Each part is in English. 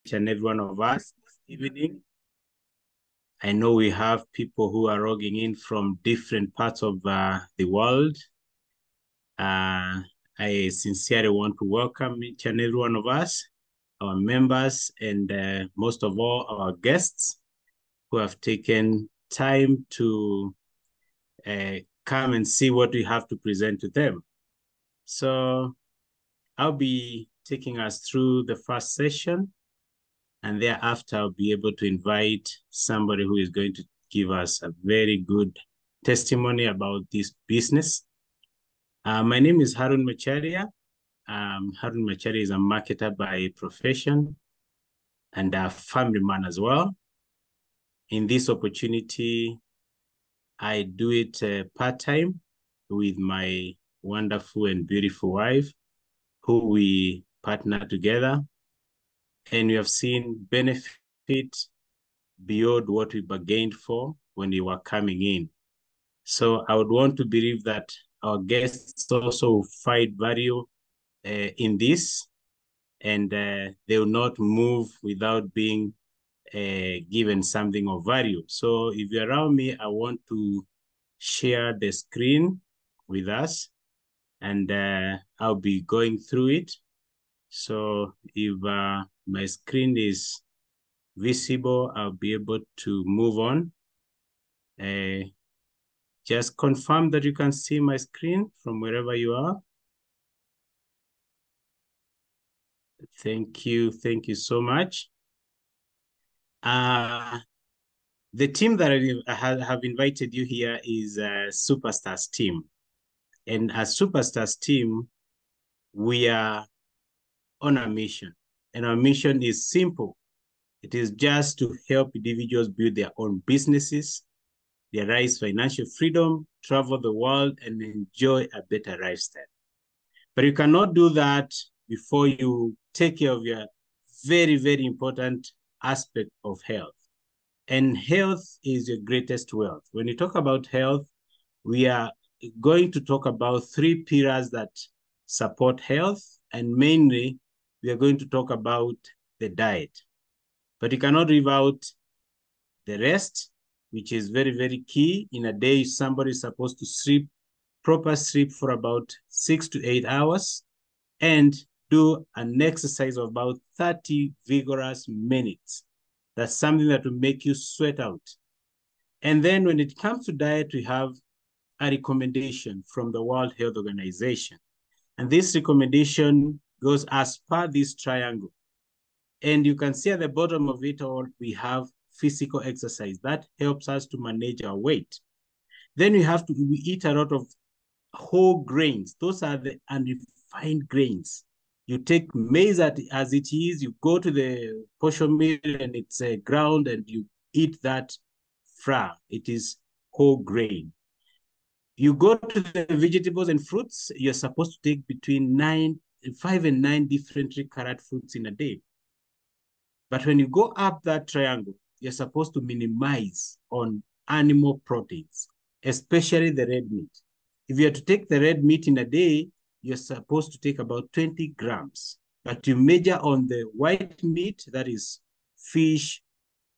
each and every one of us this evening. I know we have people who are logging in from different parts of the world. I sincerely want to welcome each and every one of us, our members, and most of all, our guests who have taken time to come and see what we have to present to them. So I'll be taking us through the first session, and thereafter I'll be able to invite somebody who is going to give us a very good testimony about this business. My name is Harun Macharia. Harun Macharia is a marketer by profession and a family man as well. In this opportunity, I do it part-time with my wonderful and beautiful wife, who we partner together. And we have seen benefit beyond what we bargained for when we were coming in. So I would want to believe that our guests also find value in this, and they will not move without being given something of value. So if you're around me, I want to share the screen with us, and I'll be going through it. So if my screen is visible, I'll be able to move on. Just confirm that you can see my screen from wherever you are. Thank you so much. The team that I have invited you here is a Superstars team. And as Superstars team, we are on a mission. And our mission is simple. It is just to help individuals build their own businesses, realize financial freedom, travel the world, and enjoy a better lifestyle. But you cannot do that before you take care of your very, very important aspect of health. And health is your greatest wealth. When you talk about health, we are going to talk about three pillars that support health, and mainly we are going to talk about the diet. But you cannot leave out the rest, which is very, very key. In a day, somebody is supposed to sleep, proper sleep for about 6 to 8 hours, and do an exercise of about 30 vigorous minutes. That's something that will make you sweat out. And then when it comes to diet, we have a recommendation from the World Health Organization. And this recommendation goes as per this triangle. And you can see at the bottom of it all, we have physical exercise. That helps us to manage our weight. Then we eat a lot of whole grains. Those are the unrefined grains. You take maize as it is, you go to the portion mill and it's ground and you eat that flour. It is whole grain. You go to the vegetables and fruits, you're supposed to take between 5 and 9 differently colored fruits in a day. But when you go up that triangle, you're supposed to minimize on animal proteins, especially the red meat. If you are to take the red meat in a day, you're supposed to take about 20 grams. But you measure on the white meat, that is fish,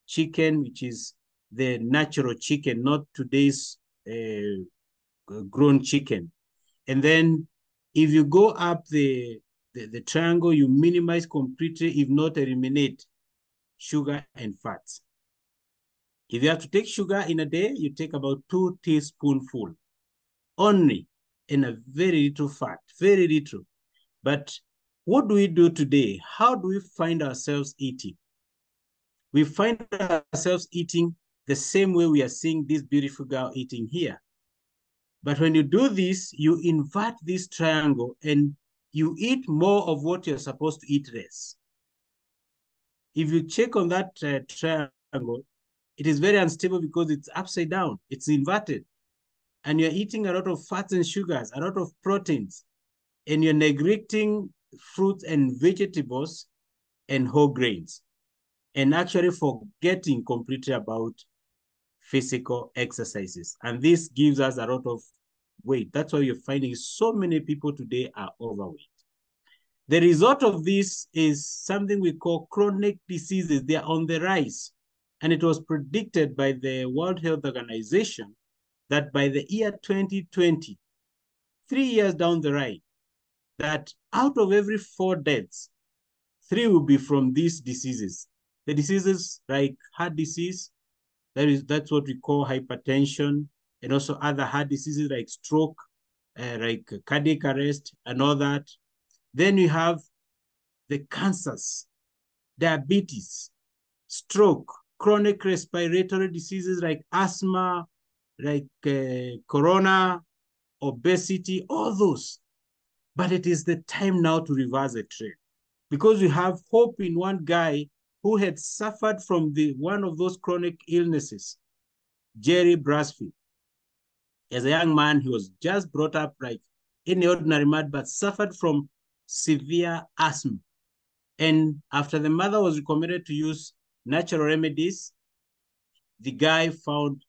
chicken, which is the natural chicken, not today's grown chicken. And then if you go up the triangle, you minimize completely, if not eliminate, sugar and fats. If you have to take sugar in a day, you take about 2 teaspoonfuls only, and a very little fat, very little. But what do we do today? How do we find ourselves eating? We find ourselves eating the same way we are seeing this beautiful girl eating here. But when you do this, you invert this triangle and you eat more of what you're supposed to eat less. If you check on that triangle, it is very unstable because it's upside down, it's inverted. And you're eating a lot of fats and sugars, a lot of proteins, and you're neglecting fruits and vegetables and whole grains, and actually forgetting completely about physical exercises. And this gives us a lot of weight. That's why you're finding so many people today are overweight. The result of this is something we call chronic diseases. They are on the rise. And it was predicted by the World Health Organization that by the year 2020, 3 years down the line, that out of every 4 deaths, 3 will be from these diseases. The diseases like heart disease, that's what we call hypertension, and also other heart diseases like stroke, like cardiac arrest and all that. Then we have the cancers, diabetes, stroke, chronic respiratory diseases like asthma, like corona, obesity, all those. But it is the time now to reverse the trend, because we have hope in one guy who had suffered from one of those chronic illnesses, Jerry Brasfield. As a young man, he was just brought up like any ordinary man, but suffered from severe asthma. And after the mother was recommended to use natural remedies, the guy found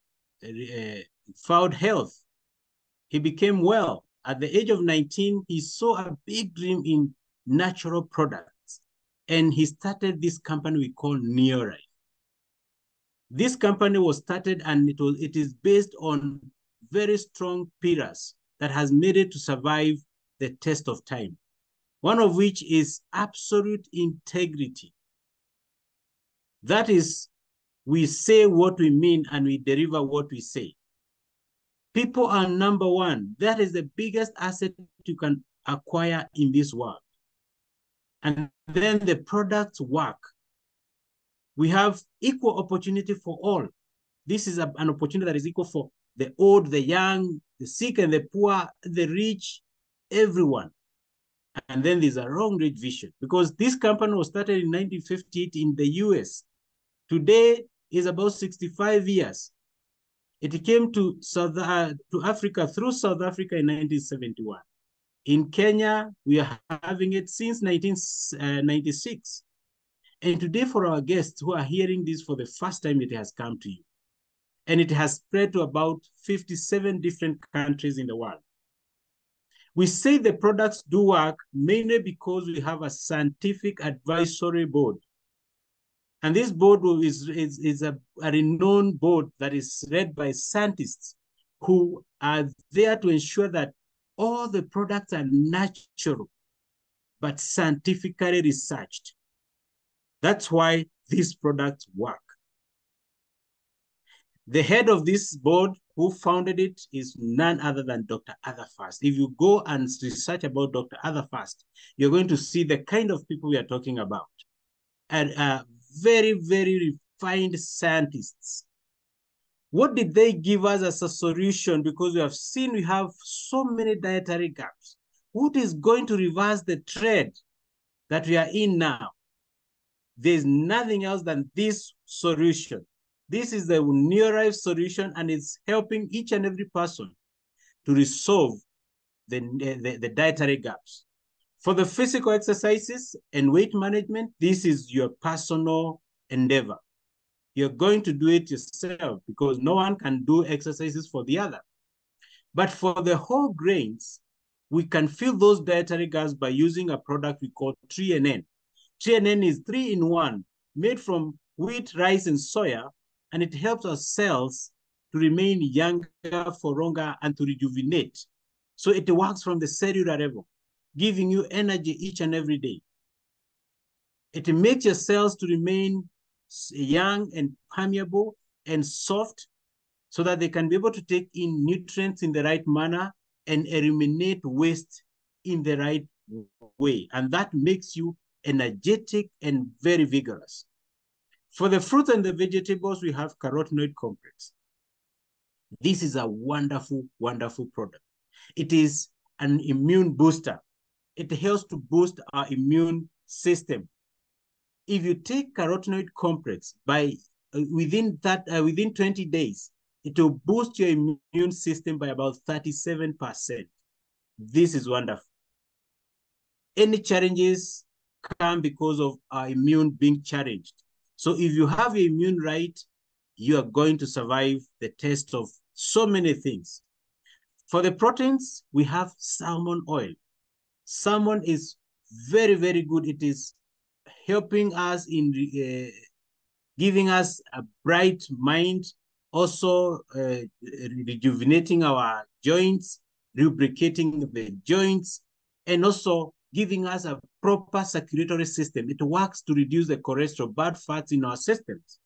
health. He became well. At the age of 19, he saw a big dream in natural products, and he started this company we call Neorife. This company was started, and it is based on very strong pillars that has made it to survive the test of time. One of which is absolute integrity. That is, we say what we mean and we deliver what we say. People are number one. That is the biggest asset you can acquire in this world. And then the products work. We have equal opportunity for all. This is an opportunity that is equal for the old, the young, the sick and the poor, the rich, everyone. And then there's a wrong-range vision, because this company was started in 1958 in the US. Today is about 65 years. It came to Africa through South Africa in 1971. In Kenya, we are having it since 1996. And today, for our guests who are hearing this for the first time, it has come to you. And it has spread to about 57 different countries in the world. We say the products do work mainly because we have a scientific advisory board. And this board is a renowned board that is led by scientists who are there to ensure that all the products are natural, but scientifically researched. That's why these products work. The head of this board who founded it is none other than Dr. Atherfast. If you go and research about Dr. Atherfast, you're going to see the kind of people we are talking about. And very, very refined scientists. What did they give us as a solution? Because we have seen we have so many dietary gaps. What is going to reverse the trend that we are in now? There's nothing else than this solution. This is the Neorife solution, and it's helping each and every person to resolve the dietary gaps. For the physical exercises and weight management, this is your personal endeavor. You're going to do it yourself because no one can do exercises for the other. But for the whole grains, we can fill those dietary gaps by using a product we call 3NN. 3NN is 3-in-1, made from wheat, rice, and soya, and it helps our cells to remain younger for longer and to rejuvenate. So it works from the cellular level, giving you energy each and every day. It makes your cells to remain young and permeable and soft so that they can be able to take in nutrients in the right manner and eliminate waste in the right way. And that makes you energetic and very vigorous. For the fruits and the vegetables, we have carotenoid complex. This is a wonderful, wonderful product. It is an immune booster. It helps to boost our immune system. If you take carotenoid complex within 20 days, it will boost your immune system by about 37%. This is wonderful. Any challenges come because of our immune being challenged. So if you have your immune right, you are going to survive the test of so many things. For the proteins, we have salmon oil. Salmon is very, very good. It is helping us in giving us a bright mind, also rejuvenating our joints, lubricating the joints, and also giving us a proper circulatory system. It works to reduce the cholesterol, bad fats in our systems.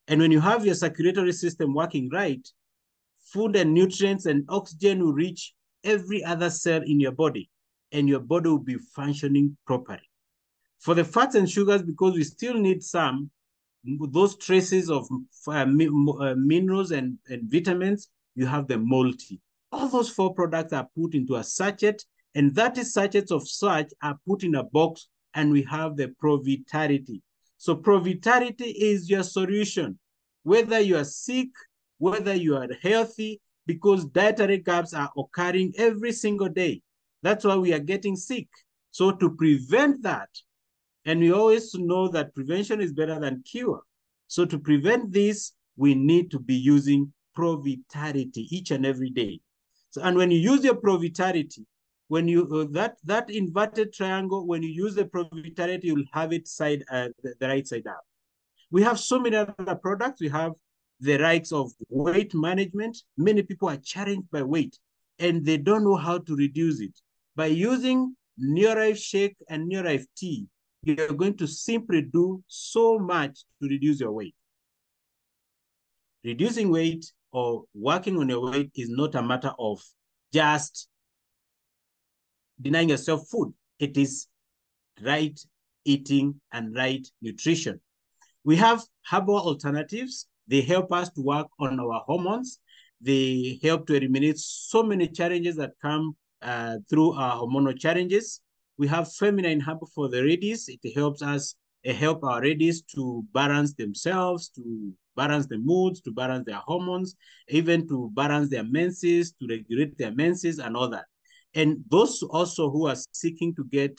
And when you have your circulatory system working right, food and nutrients and oxygen will reach every other cell in your body, and your body will be functioning properly. For the fats and sugars, because we still need some, those traces of minerals and vitamins, you have the multi. All those 4 products are put into a sachet, and 30 sachets of such are put in a box, and we have the Pro-Vitality. So Pro-Vitality is your solution, whether you are sick, whether you are healthy, because dietary gaps are occurring every single day. That's why we are getting sick. So to prevent that, and we always know that prevention is better than cure. So to prevent this, we need to be using Pro-Vitality each and every day. So, and when you use your Pro-Vitality, when you that inverted triangle, when you use the Pro-Vitality, you'll have it the right side up. We have so many other products. We have the rights of weight management. Many people are challenged by weight, and they don't know how to reduce it. By using Neolife Shake and Neolife Tea, you're going to simply do so much to reduce your weight. Reducing weight or working on your weight is not a matter of just denying yourself food. It is right eating and right nutrition. We have herbal alternatives. They help us to work on our hormones. They help to eliminate so many challenges that come through our hormonal challenges. We have feminine herbal for the ladies. It helps us help our ladies to balance themselves, to balance the moods, to balance their hormones, even to balance their menses, to regulate their menses and all that. And those also who are seeking to get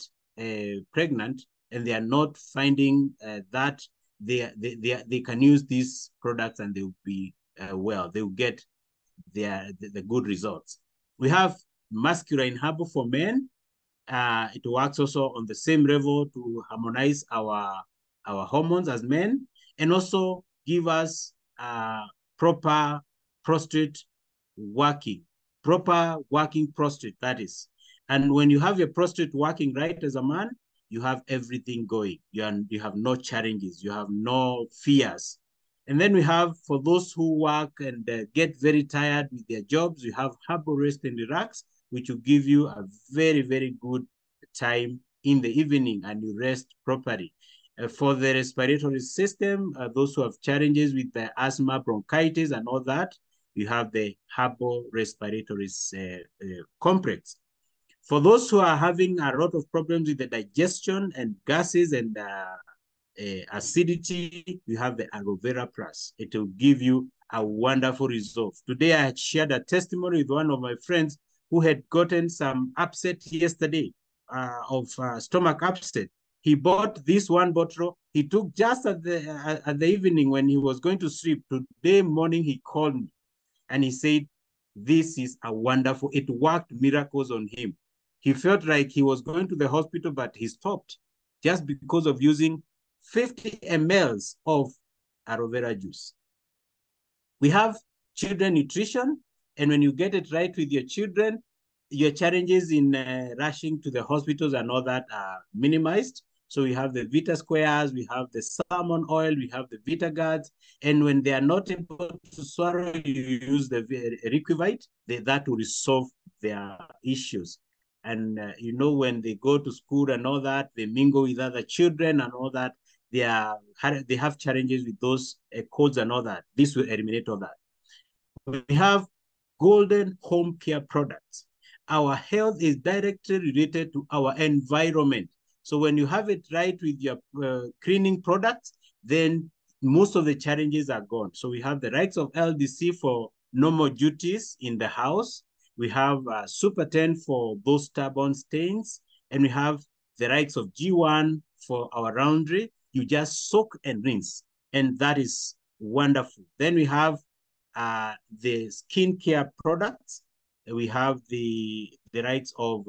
pregnant and they are not finding that, they can use these products and they will be well. They will get the good results. We have masculine herbal for men. It works also on the same level to harmonize our hormones as men, and also give us proper prostate proper working prostate, that is. And when you have your prostate working right as a man, you have everything going. You have no challenges. You have no fears. And then we have, for those who work and get very tired with their jobs, we have Herbal Rest and Relax, which will give you a very, very good time in the evening and you rest properly. For the respiratory system, those who have challenges with the asthma, bronchitis, and all that, you have the Herbal Respiratory Complex. For those who are having a lot of problems with the digestion and gases and acidity, you have the Aloe Vera Plus. It will give you a wonderful result. Today, I had shared a testimony with one of my friends who had gotten some upset yesterday of stomach upset. He bought this one bottle. He took just at the evening when he was going to sleep. Today morning, he called me and he said, this is a wonderful, it worked miracles on him. He felt like he was going to the hospital, but he stopped just because of using 50 mLs of aloe vera juice. We have children nutrition, and when you get it right with your children, your challenges in rushing to the hospitals and all that are minimized. So we have the Vita Squares, we have the salmon oil, we have the Vita Guards, and when they are not able to swallow, you use the Requivite, that will resolve their issues. And you know, when they go to school and all that, they mingle with other children and all that, they have challenges with those colds and all that. This will eliminate all that. We have golden home care products. Our health is directly related to our environment. So when you have it right with your cleaning products, then most of the challenges are gone. So we have the rights of LDC for normal duties in the house. We have Super 10 for those stubborn stains. And we have the rights of G1 for our laundry. You just soak and rinse. And that is wonderful. Then we have the skincare products. We have the rights of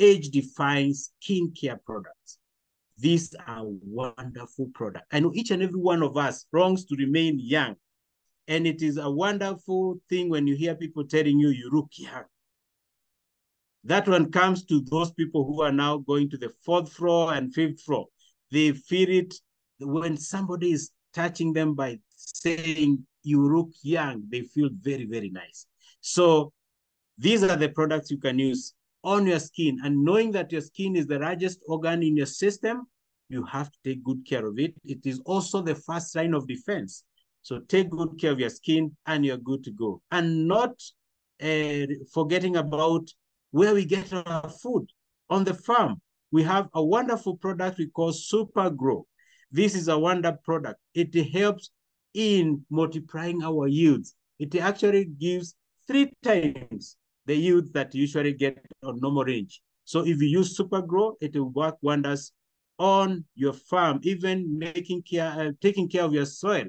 age-defying skincare products. These are wonderful products. I know each and every one of us longs to remain young. And it is a wonderful thing when you hear people telling you, you look young. That one comes to those people who are now going to the 4th floor and 5th floor. They feel it when somebody is touching them by saying, you look young, they feel very, very nice. So these are the products you can use on your skin. And knowing that your skin is the largest organ in your system, you have to take good care of it. It is also the first line of defense. So take good care of your skin and you're good to go. And not forgetting about where we get our food. On the farm, we have a wonderful product we call Super Grow. This is a wonder product. It helps in multiplying our yields. It actually gives 3 times the yield that you usually get on normal range. So if you use Super Grow, it will work wonders on your farm, even taking care of your soil.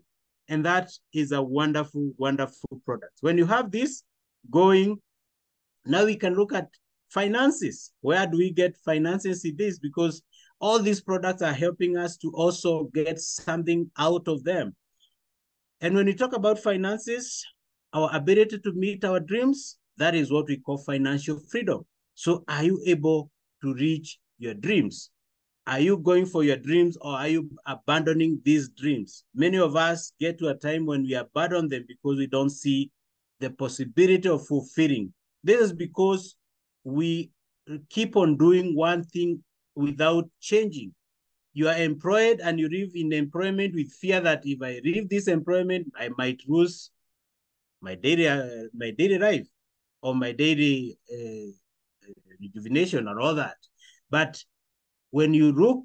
And that is a wonderful, wonderful product. When you have this going, now we can look at finances. Where do we get finances in this? Because all these products are helping us to also get something out of them. And when we talk about finances, our ability to meet our dreams, that is what we call financial freedom. So are you able to reach your dreams? Are you going for your dreams or are you abandoning these dreams? Many of us get to a time when we abandon them because we don't see the possibility of fulfilling. This is because we keep on doing one thing without changing. You are employed and you live in employment with fear that if I leave this employment, I might lose my daily life or my daily rejuvenation and all that. But when you look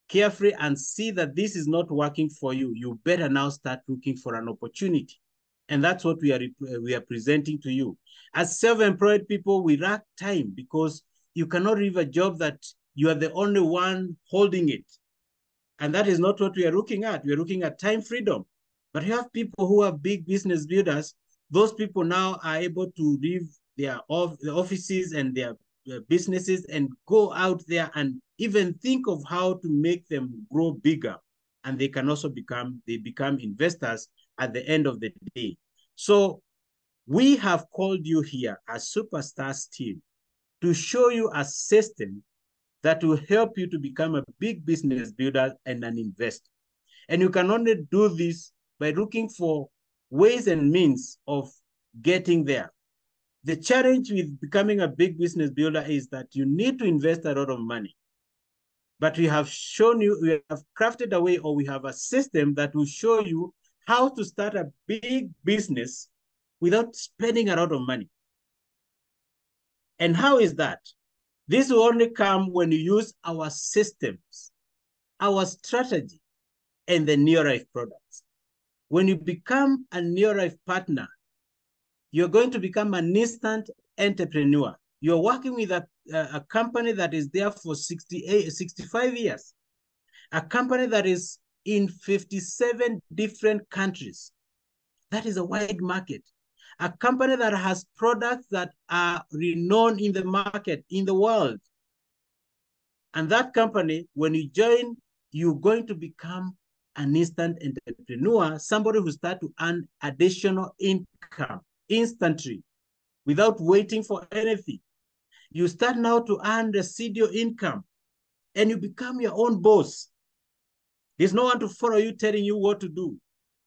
carefully and see that this is not working for you, you better now start looking for an opportunity. And that's what we are presenting to you. As self-employed people, we lack time because you cannot leave a job that you are the only one holding it. And that is not what we are looking at. We are looking at time freedom. But you have people who are big business builders. Those people now are able to leave their offices and their businesses and go out there and even think of how to make them grow bigger. And they can also become investors at the end of the day. So we have called you here as Superstars team to show you a system that will help you to become a big business builder and an investor. And you can only do this by looking for ways and means of getting there. The challenge with becoming a big business builder is that you need to invest a lot of money. But we have shown you, we have crafted a way, or we have a system that will show you how to start a big business without spending a lot of money. And how is that? This will only come when you use our systems, our strategy, and the Neolife products. When you become a Neolife partner, you're going to become an instant entrepreneur. You're working with a company that is there for 65 years, a company that is in 57 different countries. That is a wide market. A company that has products that are renowned in the market, in the world. And that company, when you join, you're going to become an instant entrepreneur, somebody who starts to earn additional income instantly without waiting for anything. You start now to earn residual income and you become your own boss. There's no one to follow you telling you what to do.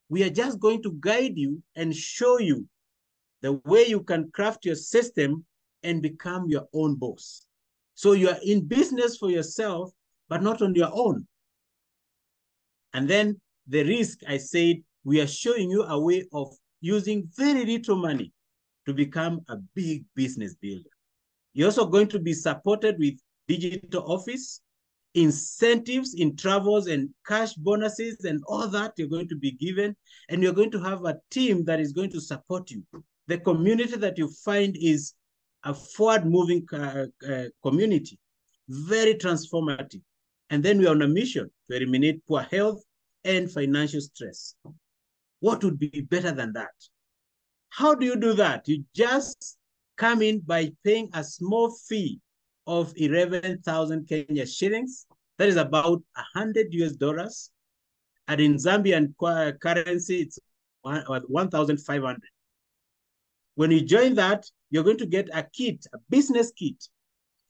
We are just going to guide you and show you the way you can craft your system and become your own boss. So you are in business for yourself, but not on your own. And then the risk, I said, we are showing you a way of using very little money to become a big business builder. You're also going to be supported with digital office, incentives in travels and cash bonuses and all that you're going to be given. And you're going to have a team that is going to support you. The community that you find is a forward-moving community, very transformative. And then we are on a mission to eliminate poor health and financial stress. What would be better than that? How do you do that? You just come in by paying a small fee of 11,000 Kenya shillings. That is about 100 US dollars. And in Zambian currency, it's 1,500. When you join that, you're going to get a kit, a business kit.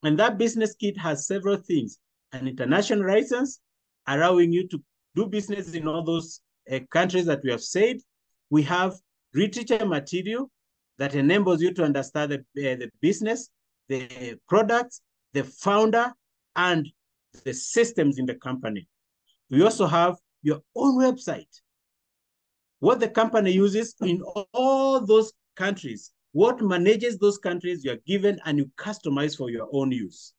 And that business kit has several things. An international license, allowing you to do business in all those countries that we have said. We have literature material that enables you to understand the business, the products, the founder, and the systems in the company. We also have your own website. What the company uses in all those countries, what manages those countries, you're given and you customize for your own use.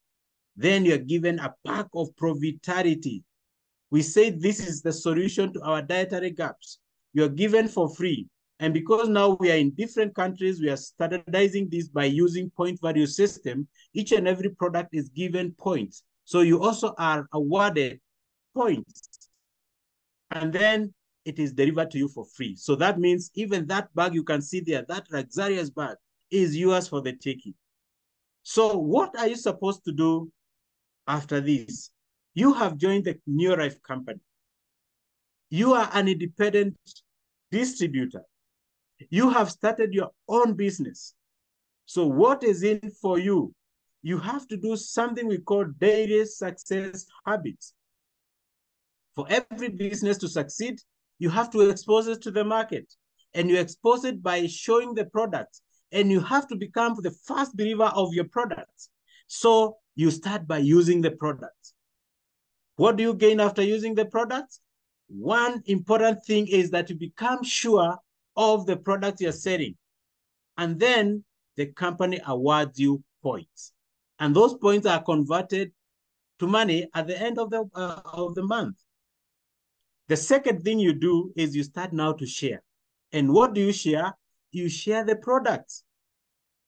Then you're given a pack of provitarity. We say this is the solution to our dietary gaps. You're given for free. And because now we are in different countries, we are standardizing this by using point value system. Each and every product is given points. So you also are awarded points. And then it is delivered to you for free. So that means even that bag you can see there, that luxurious bag is yours for the taking. So what are you supposed to do after this? You have joined the New Life company. You are an independent distributor. You have started your own business. So what is in for you? You have to do something we call daily success habits. For every business to succeed, you have to expose it to the market. And you expose it by showing the products. And you have to become the first believer of your products. So you start by using the products. What do you gain after using the products? One important thing is that you become sure of the product you're selling. And then the company awards you points. And those points are converted to money at the end of the month. The second thing you do is you start now to share. And what do you share? You share the products.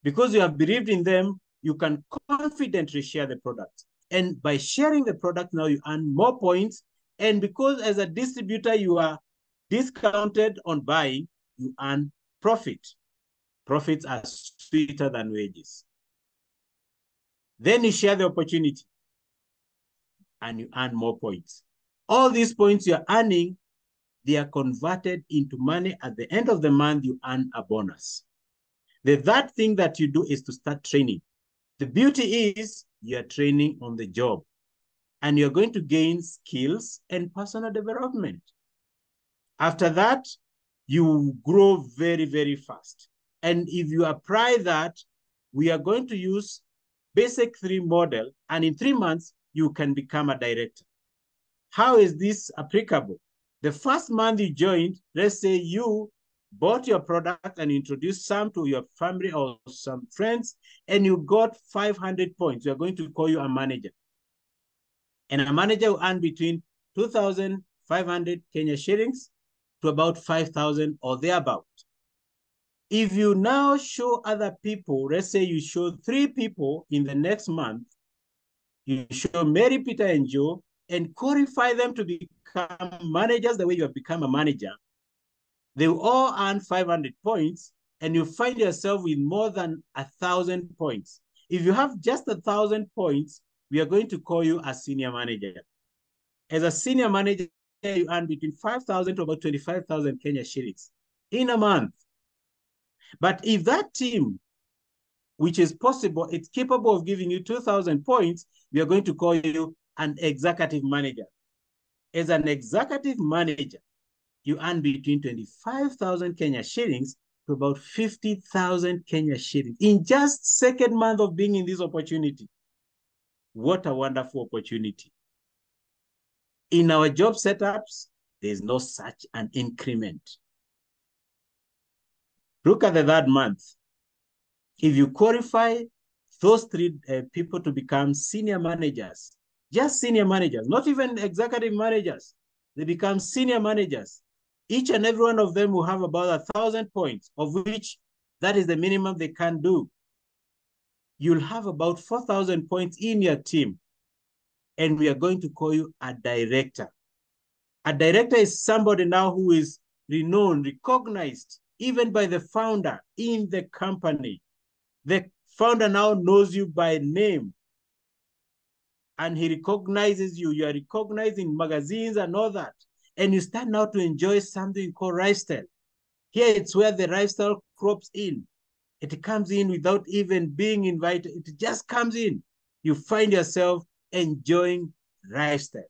Because you have believed in them, you can confidently share the products. And by sharing the product now, you earn more points. And because as a distributor, you are discounted on buying, you earn profit. Profits are sweeter than wages. Then you share the opportunity and you earn more points. All these points you're earning, they are converted into money. At the end of the month, you earn a bonus. The third thing that you do is to start training. The beauty is you're training on the job and you're going to gain skills and personal development. After that, you grow very, very fast. And if you apply that, we are going to use basic 3 model, and in 3 months, you can become a director. How is this applicable? The first month you joined, let's say you bought your product and introduced some to your family or some friends, and you got 500 points. We're going to call you a manager. And a manager will earn between 2,500 Kenya shillings to about 5,000 or thereabout. If you now show other people, let's say you show 3 people in the next month, you show Mary, Peter, and Joe, and qualify them to become managers the way you have become a manager, they will all earn 500 points, and you find yourself with more than 1,000 points. If you have just 1,000 points, we are going to call you a senior manager. As a senior manager, you earn between 5,000 to about 25,000 Kenya shillings in a month. But if that team, which is possible, it's capable of giving you 2,000 points, we are going to call you an executive manager. As an executive manager, you earn between 25,000 Kenya shillings to about 50,000 Kenya shillings in just second month of being in this opportunity. What a wonderful opportunity. In our job setups, there's no such an increment. Look at the 3rd month. If you qualify those 3 people to become senior managers, just senior managers, not even executive managers, they become senior managers. Each and every one of them will have about 1,000 points, of which that is the minimum they can do. You'll have about 4,000 points in your team, and we are going to call you a director. A director is somebody now who is renowned, recognized, even by the founder in the company. The founder now knows you by name. and he recognizes you. You are recognized in magazines and all that. And you start now to enjoy something called lifestyle. Here it's where the lifestyle crops in. It comes in without even being invited. It just comes in. You find yourself enjoying lifestyle.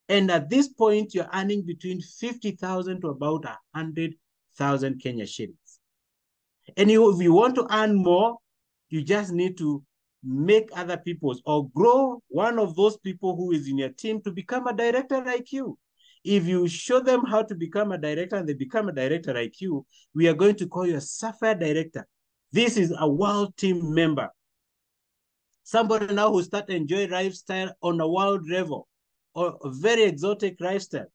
And at this point, you're earning between 50,000 to about 100,000 Kenya shillings. And if you want to earn more, you just need to make other people's or grow one of those people who is in your team to become a director like you. If you show them how to become a director and they become a director like you, we are going to call you a Sapphire director. This is a world team member. Somebody now who start enjoying lifestyle on a world level or a very exotic lifestyle.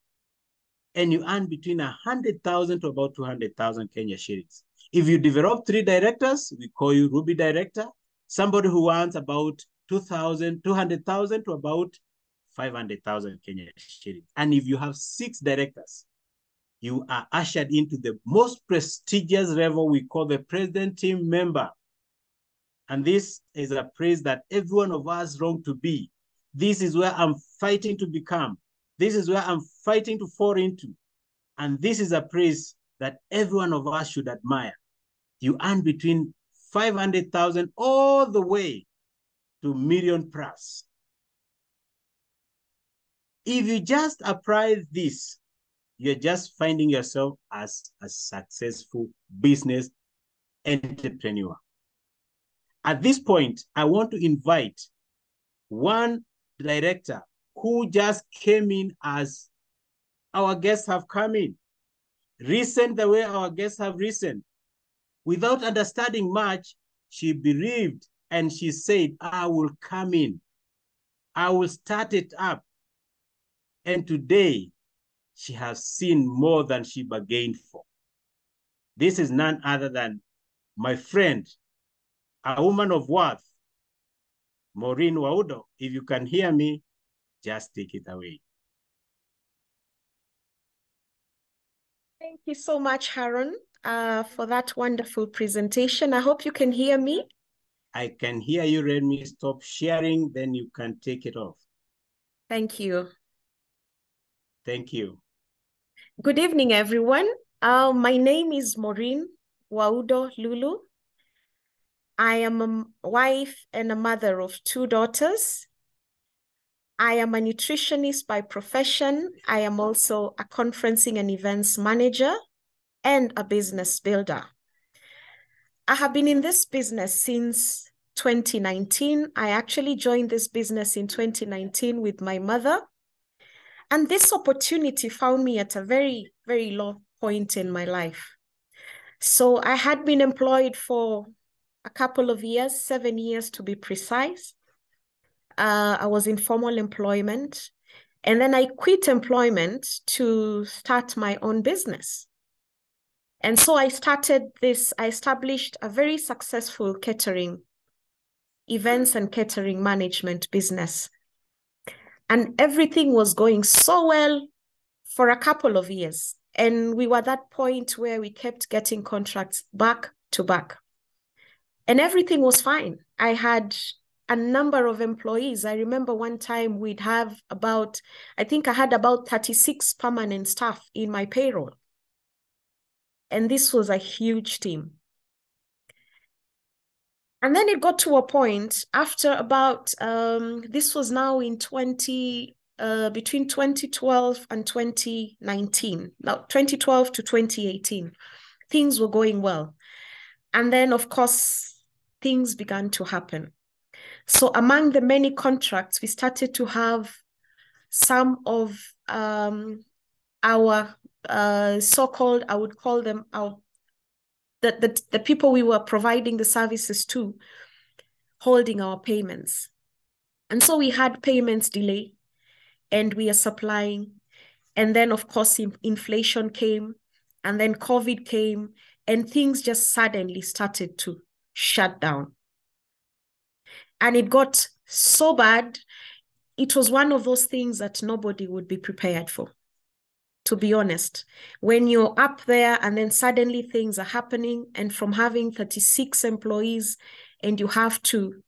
And you earn between 100,000 to about 200,000 Kenya shillings. If you develop 3 directors, we call you Ruby director. Somebody who earns about 200,000 to about 500,000 Kenya shillings. And if you have 6 directors, you are ushered into the most prestigious level we call the president team member. And this is a place that every one of us long to be. This is where I'm fighting to become. This is where I'm fighting to fall into. And this is a place that every one of us should admire. You earn between 500,000 all the way to million plus. If you just apply this, you're just finding yourself as a successful business entrepreneur. At this point, I want to invite one director who just came in as our guests have come in. Recent the way our guests have risen. Without understanding much, she believed and she said, I will come in. I will start it up. And today, she has seen more than she bargained for. This is none other than my friend, a woman of worth, Maurine Waudo. If you can hear me, just take it away. Thank you so much, Haron, for that wonderful presentation. I hope you can hear me. I can hear you. Let me stop sharing, then you can take it off. Thank you. Thank you. Good evening, everyone. My name is Maurine Waudo Lulu. I am a wife and a mother of 2 daughters. I am a nutritionist by profession. I am also a conferencing and events manager and a business builder. I have been in this business since 2019. I actually joined this business in 2019 with my mother. And this opportunity found me at a very, very low point in my life. So I had been employed for a couple of years, 7 years to be precise. I was in formal employment. And then I quit employment to start my own business. And so I established a very successful catering, events and catering management business. And everything was going so well for a couple of years. And we were at that point where we kept getting contracts back to back. And everything was fine. I had a number of employees. I remember one time we'd have I think I had about 36 permanent staff in my payroll. And this was a huge team. And then it got to a point after about, this was now in between 2012 and 2019. Now, 2012 to 2018, things were going well. And then, of course, things began to happen. So among the many contracts, we started to have some of our so-called, I would call them the people we were providing the services to, holding our payments. And so we had payments delay and we are supplying. And then, of course, inflation came and then COVID came and things just suddenly started to shut down. And it got so bad, it was one of those things that nobody would be prepared for, to be honest. When you're up there and then suddenly things are happening, and from having 36 employees and you have to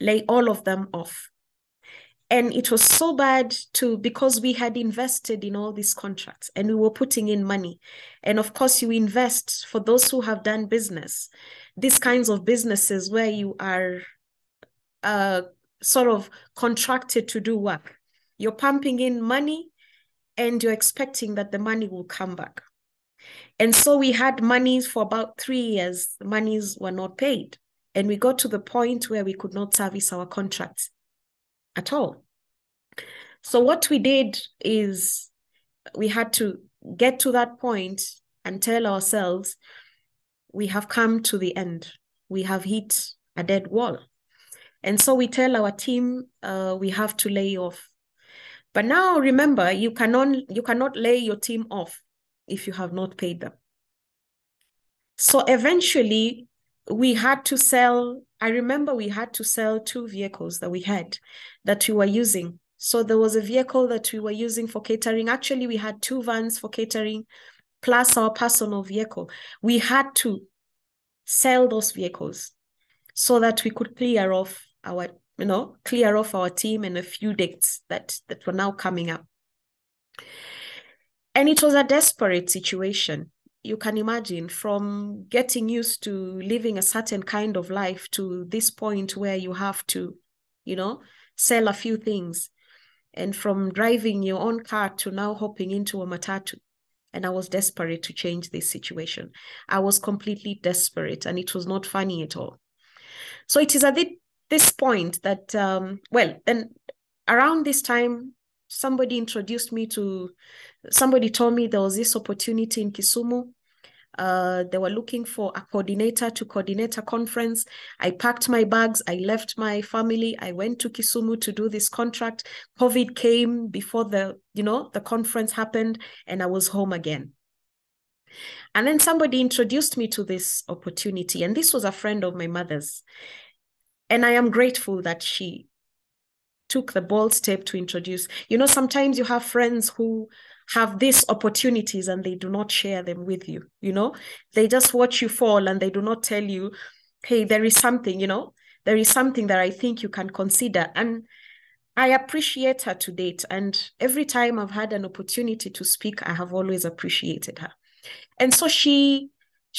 lay all of them off. And it was so bad too, because we had invested in all these contracts and we were putting in money. And of course, you invest, for those who have done business, these kinds of businesses where you are sort of contracted to do work. You're pumping in money and you're expecting that the money will come back. And so we had monies for about 3 years. The monies were not paid. And we got to the point where we could not service our contracts at all. So what we did is we had to get to that point and tell ourselves, we have come to the end. We have hit a dead wall. And so we tell our team, we have to lay off. But now remember, you cannot lay your team off if you have not paid them. So eventually we had to sell, I remember we had to sell 2 vehicles that we had that we were using. So there was a vehicle that we were using for catering. Actually, we had 2 vans for catering plus our personal vehicle. We had to sell those vehicles so that we could clear off our team and a few dates that were now coming up. And it was a desperate situation. You can imagine, from getting used to living a certain kind of life to this point where you have to, sell a few things. And from driving your own car to now hopping into a matatu. And I was desperate to change this situation. I was completely desperate, and it was not funny at all. So it is at this point that, then around this time, somebody told me there was this opportunity in Kisumu. They were looking for a coordinator to coordinate a conference. I packed my bags. I left my family. I went to Kisumu to do this contract. COVID came before the conference happened, and I was home again. And then somebody introduced me to this opportunity, and this was a friend of my mother's. And I am grateful that she took the bold step to introduce. Sometimes you have friends who have these opportunities and they do not share them with you. They just watch you fall and they do not tell you, hey, there is something that I think you can consider. And I appreciate her to date. And every time I've had an opportunity to speak, I have always appreciated her. And so she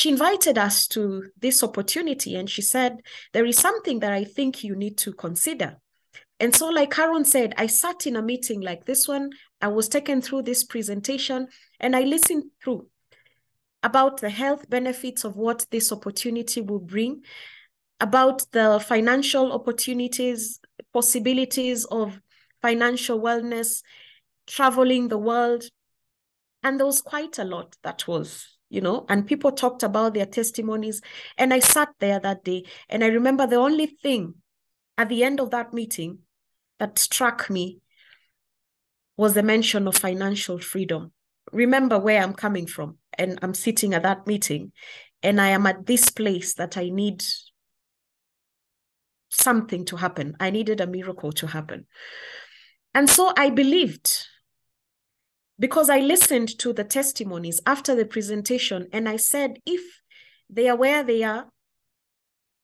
invited us to this opportunity, and she said, there is something that I think you need to consider. And so, like Aaron said, I sat in a meeting like this one. I was taken through this presentation, and I listened through about the health benefits of what this opportunity will bring, about the financial opportunities, possibilities of financial wellness, traveling the world. And there was quite a lot that was, and people talked about their testimonies. And I sat there that day, and I remember the only thing at the end of that meeting that struck me was the mention of financial freedom. Remember where I'm coming from, and I'm sitting at that meeting, and I am at this place that I need something to happen. I needed a miracle to happen. And so I believed, because I listened to the testimonies after the presentation, and I said, if they are where they are,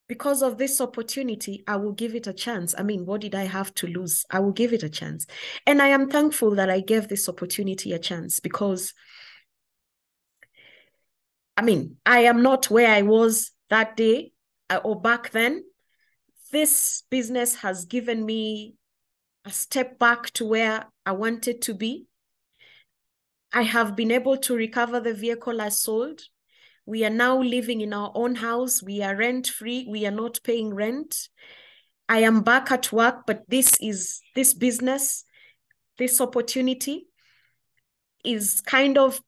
because of this opportunity, I will give it a chance. I mean, what did I have to lose? I will give it a chance. And I am thankful that I gave this opportunity a chance, because, I am not where I was that day or back then. This business has given me a step back to where I wanted to be. I have been able to recover the vehicle I sold. We are now living in our own house. We are rent-free. We are not paying rent. I am back at work, but this business, this opportunity is kind of,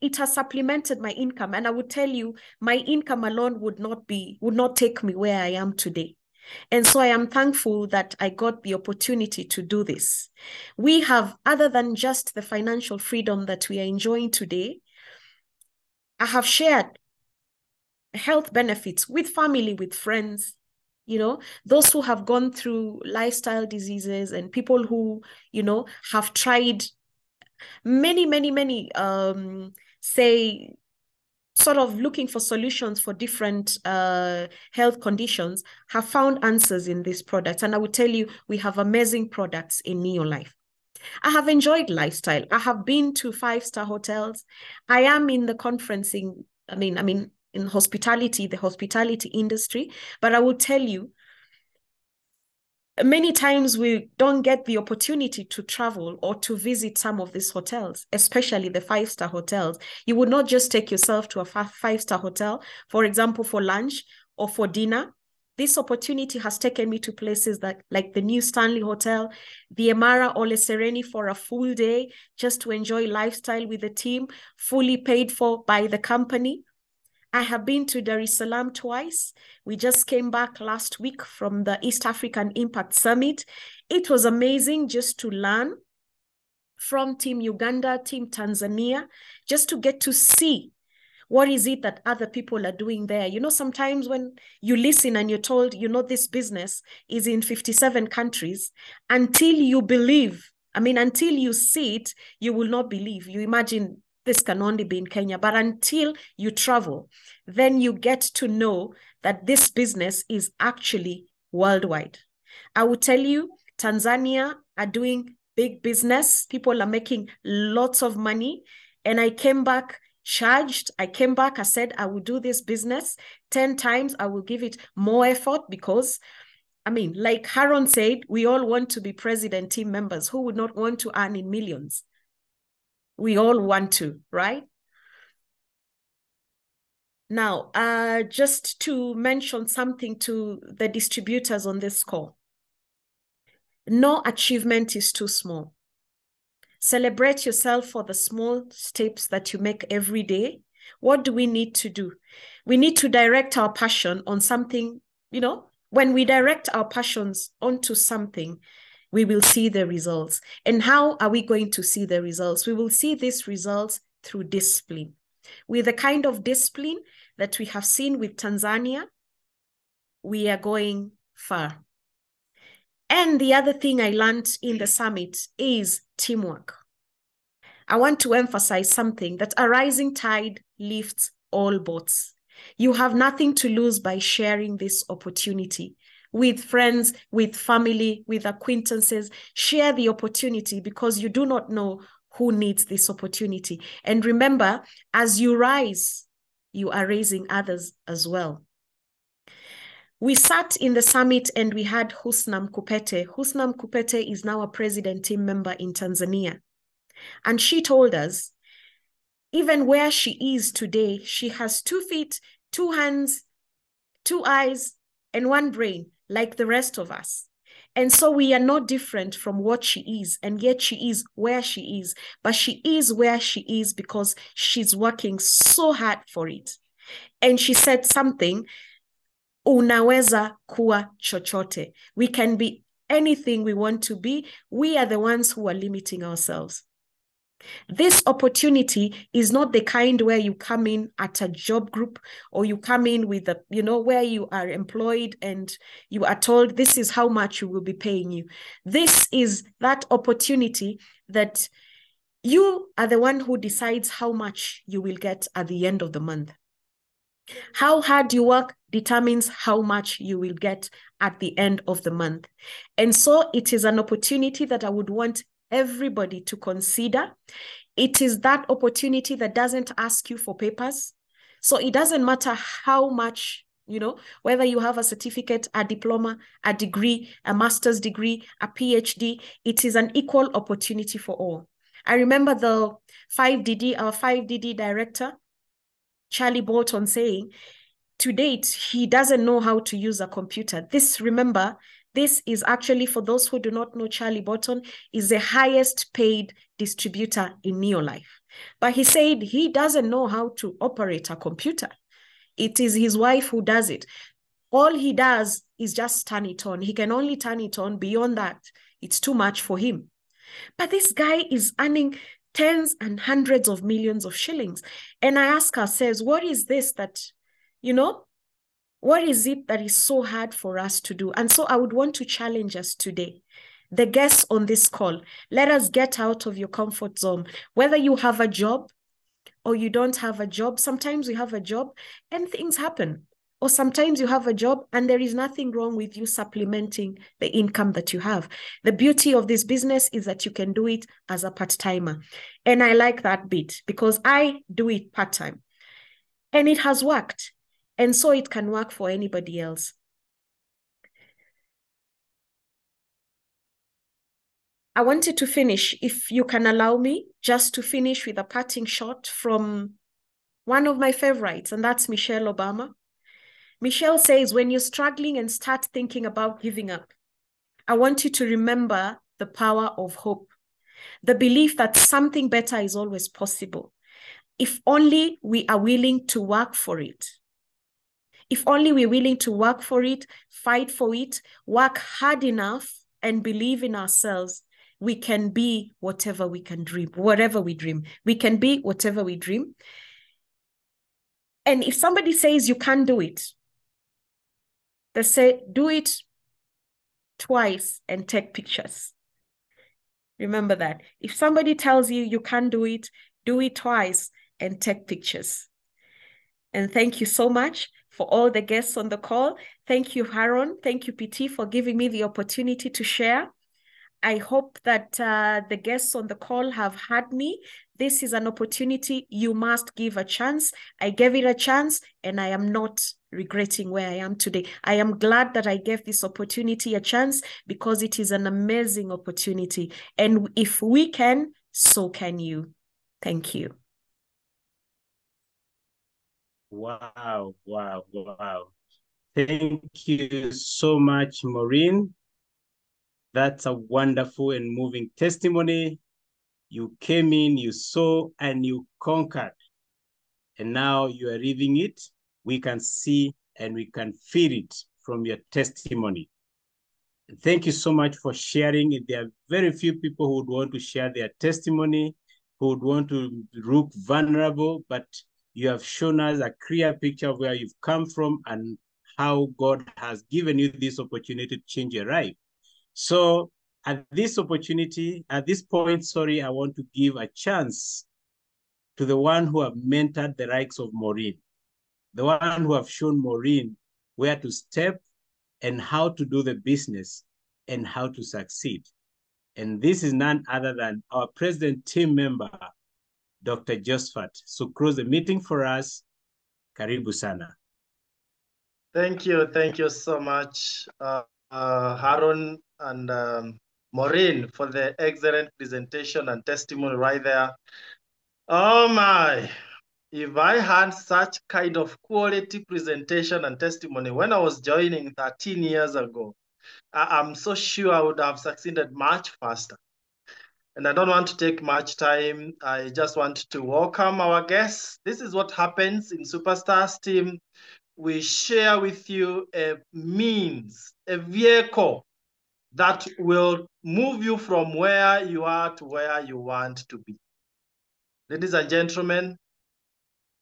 it has supplemented my income. And I would tell you, my income alone would not take me where I am today. And so I am thankful that I got the opportunity to do this. We have, other than just the financial freedom that we are enjoying today, I have shared health benefits with family, with friends, those who have gone through lifestyle diseases, and people who, have tried many, say, sort of looking for solutions for different health conditions have found answers in these products. And I will tell you, we have amazing products in Neolife. I have enjoyed lifestyle. I have been to 5-star hotels. I am in the conferencing, in hospitality, the hospitality industry. But I will tell you, many times we don't get the opportunity to travel or to visit some of these hotels, especially the 5-star hotels. You would not just take yourself to a 5-star hotel, for example, for lunch or for dinner. This opportunity has taken me to places like the New Stanley Hotel, the Emara Ole Sereni for a full day, just to enjoy lifestyle with the team, fully paid for by the company. I have been to Dar es Salaam twice. We just came back last week from the East African Impact Summit. It was amazing just to learn from Team Uganda, Team Tanzania, just to get to see what is it that other people are doing there. You know, sometimes when you listen and you're told, you know, this business is in 57 countries, until you believe, until you see it, you will not believe. You imagine this can only be in Kenya, but until you travel, then you get to know that this business is actually worldwide. I will tell you, Tanzania are doing big business. People are making lots of money. And I came back charged. I came back, I said, I will do this business 10 times. I will give it more effort because, like Haron said, we all want to be president team members. Who would not want to earn in millions? We all want to, right? Now, just to mention something to the distributors on this call. No achievement is too small. Celebrate yourself for the small steps that you make every day. What do we need to do? We need to direct our passion on something, when we direct our passions onto something, we will see the results. And how are we going to see the results? We will see these results through discipline. With the kind of discipline that we have seen with Tanzania, we are going far. And the other thing I learned in the summit is teamwork. I want to emphasize something, that a rising tide lifts all boats. You have nothing to lose by sharing this opportunity with friends, with family, with acquaintances. Share the opportunity because you do not know who needs this opportunity. And remember, as you rise, you are raising others as well. We sat in the summit and we had Husna Mkupete. Husna Mkupete is now a president team member in Tanzania. And she told us, even where she is today, she has 2 feet, 2 hands, 2 eyes, and 1 brain, like the rest of us. And so we are not different from what she is, and yet she is where she is. But she is where she is because she's working so hard for it. And she said something, unaweza kuwa chochote. We can be anything we want to be. We are the ones who are limiting ourselves. This opportunity is not the kind where you come in at a job group or you come in with where you are employed and you are told this is how much you will be paying you. This is that opportunity that you are the one who decides how much you will get at the end of the month. How hard you work determines how much you will get at the end of the month. And so it is an opportunity that I would want everybody to consider. It is that opportunity that doesn't ask you for papers. So it doesn't matter how much, whether you have a certificate, a diploma, a degree, a master's degree, a PhD, it is an equal opportunity for all. I remember our 5DD director, Charlie Bolton, saying, to date, he doesn't know how to use a computer. This is actually, for those who do not know, Charlie Bolton is the highest paid distributor in Neolife. But he said he doesn't know how to operate a computer. It is his wife who does it. All he does is just turn it on. He can only turn it on. Beyond that, it's too much for him. But this guy is earning tens and hundreds of millions of shillings. And I ask ourselves, what is this that, what is it that is so hard for us to do? And so I would want to challenge us today, the guests on this call, let us get out of your comfort zone. Whether you have a job, or you don't have a job. Sometimes we have a job and things happen. Or sometimes you have a job and there is nothing wrong with you supplementing the income that you have. The beauty of this business is that you can do it as a part-timer. And I like that bit because I do it part-time. And it has worked. And so it can work for anybody else. I wanted to finish, if you can allow me, just to finish with a parting shot from one of my favorites, and that's Michelle Obama. Michelle says, when you're struggling and start thinking about giving up, I want you to remember the power of hope, the belief that something better is always possible. If only we are willing to work for it. If only we're willing to work for it, fight for it, work hard enough, and believe in ourselves, we can be whatever we can dream, whatever we dream. We can be whatever we dream. And if somebody says you can't do it, they say, do it twice and take pictures. Remember that. If somebody tells you you can't do it twice and take pictures. And thank you so much for all the guests on the call. Thank you, Haron. Thank you, PT, for giving me the opportunity to share. I hope that the guests on the call have heard me. This is an opportunity you must give a chance. I gave it a chance and I am not regretting where I am today. I am glad that I gave this opportunity a chance because it is an amazing opportunity. And if we can, so can you. Thank you. Wow, wow, wow. Thank you so much, Maurine. That's a wonderful and moving testimony. You came in, you saw, and you conquered. And now you are living it. We can see and we can feel it from your testimony. Thank you so much for sharing. There are very few people who would want to share their testimony, who would want to look vulnerable, but you have shown us a clear picture of where you've come from and how God has given you this opportunity to change your life. So at this point, I want to give a chance to the one who have mentored the likes of Maurine, the one who have shown Maurine where to step and how to do the business and how to succeed. And this is none other than our president team member, Dr. Josephat. So close the meeting for us. Karibu sana. Thank you so much, Haron and Maurine, for the excellent presentation and testimony right there. Oh my, if I had such kind of quality presentation and testimony when I was joining 13 years ago, I'm so sure I would have succeeded much faster. And I don't want to take much time. I just want to welcome our guests. This is what happens in Superstars team. We share with you a means, a vehicle that will move you from where you are to where you want to be. Ladies and gentlemen,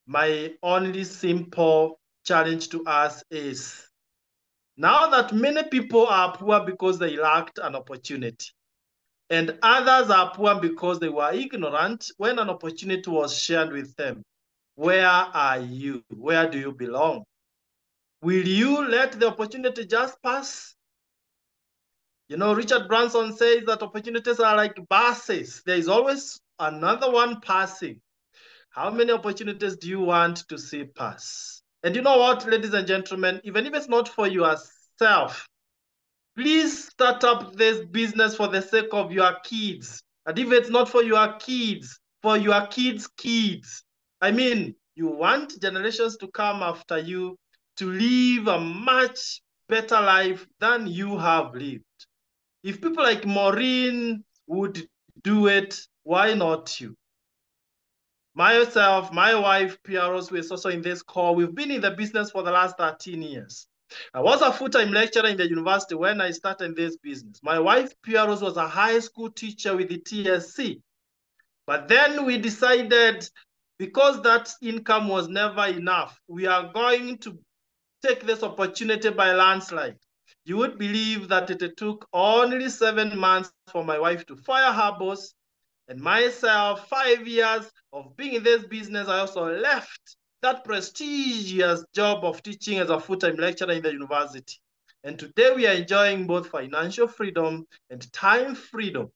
my only simple challenge to us is, now that many people are poor because they lacked an opportunity, and others are poor because they were ignorant when an opportunity was shared with them, where are you? Where do you belong? Will you let the opportunity just pass? You know, Richard Branson says that opportunities are like buses. There is always another one passing. How many opportunities do you want to see pass? And you know what, ladies and gentlemen, even if it's not for yourself, please start up this business for the sake of your kids. And if it's not for your kids, for your kids' kids. I mean, you want generations to come after you to live a much better life than you have lived. If people like Maurine would do it, why not you? Myself, my wife, Piaros, who is also in this call, we've been in the business for the last 13 years. I was a full-time lecturer in the university when I started this business. My wife, Piaros, was a high school teacher with the TSC. But then we decided, because that income was never enough, we are going to take this opportunity by landslide. You would believe that it took only 7 months for my wife to fire her boss And myself, 5 years of being in this business, I also left that prestigious job of teaching as a full-time lecturer in the university. And today we are enjoying both financial freedom and time freedom,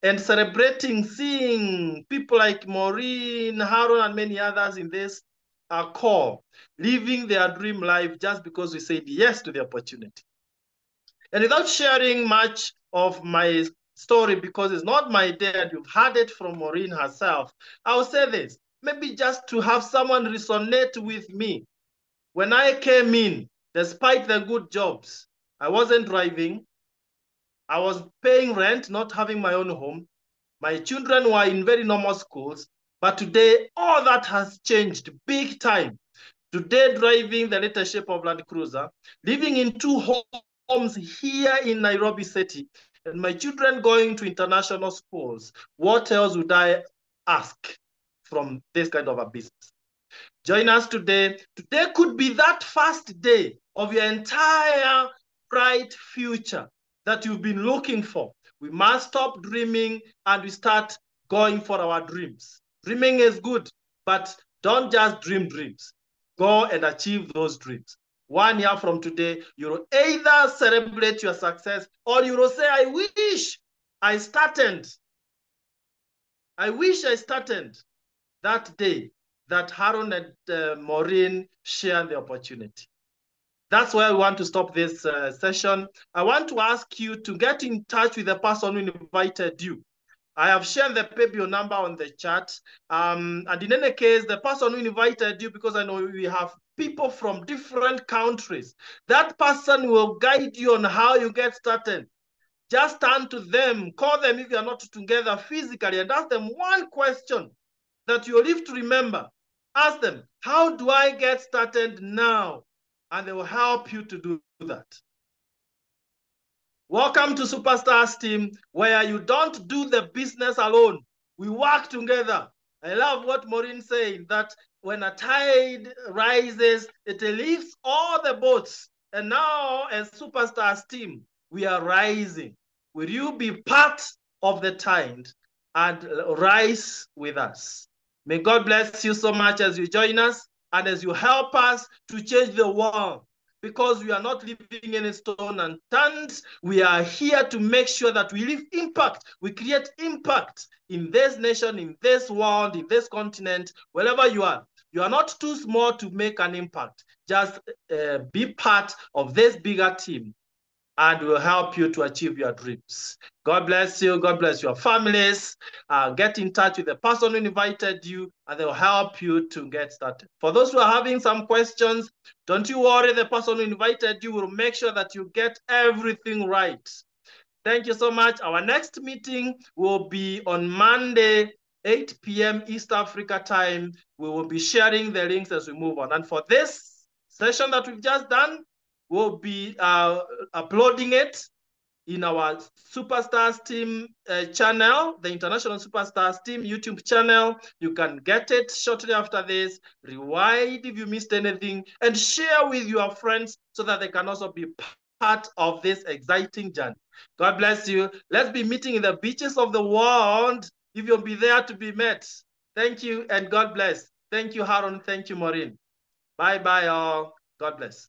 and celebrating seeing people like Maurine, Haron, and many others in this call, living their dream life just because we said yes to the opportunity. And without sharing much of my story, because it's not my day and you've heard it from Maurine herself, I'll say this, maybe just to have someone resonate with me. When I came in, despite the good jobs, I wasn't driving, I was paying rent, not having my own home. My children were in very normal schools, but today all that has changed big time. Today, driving the latest shape of Land Cruiser, living in 2 homes here in Nairobi City, and my children going to international schools. What else would I ask from this kind of a business? Join us today. Today could be that first day of your entire bright future that you've been looking for. We must stop dreaming and we start going for our dreams. Dreaming is good, but don't just dream dreams. Go and achieve those dreams. 1 year from today, you will either celebrate your success or you will say, I wish I started. I wish I started that day that Haron and Maurine shared the opportunity. That's why I want to stop this session. I want to ask you to get in touch with the person who invited you. I have shared the PayBill number on the chat. And in any case, the person who invited you, because I know we have people from different countries, that person will guide you on how you get started. Just turn to them, call them if you are not together physically, and ask them one question that you'll live to remember. Ask them, how do I get started now? And they will help you to do that. Welcome to Superstars team, where you don't do the business alone. We work together. I love what Maurine saying, that when a tide rises, it lifts all the boats. And now as Superstars team, we are rising. Will you be part of the tide and rise with us? May God bless you so much as you join us and as you help us to change the world. Because we are not living in a stone unturned, we are here to make sure that we leave impact. We create impact in this nation, in this world, in this continent, wherever you are. You are not too small to make an impact. Just be part of this bigger team, and will help you to achieve your dreams. God bless you. God bless your families. Get in touch with the person who invited you, and they'll help you to get started. For those who are having some questions, don't you worry. The person who invited you will make sure that you get everything right. Thank you so much. Our next meeting will be on Monday, 8 p.m. East Africa time. We will be sharing the links as we move on. And for this session that we've just done, we'll be uploading it in our Superstars team channel, the International Superstars team YouTube channel. You can get it shortly after this, rewind if you missed anything, and share with your friends so that they can also be part of this exciting journey. God bless you. Let's be meeting in the beaches of the world if you'll be there to be met. Thank you and God bless. Thank you, Haron. Thank you, Maurine. Bye-bye all. God bless.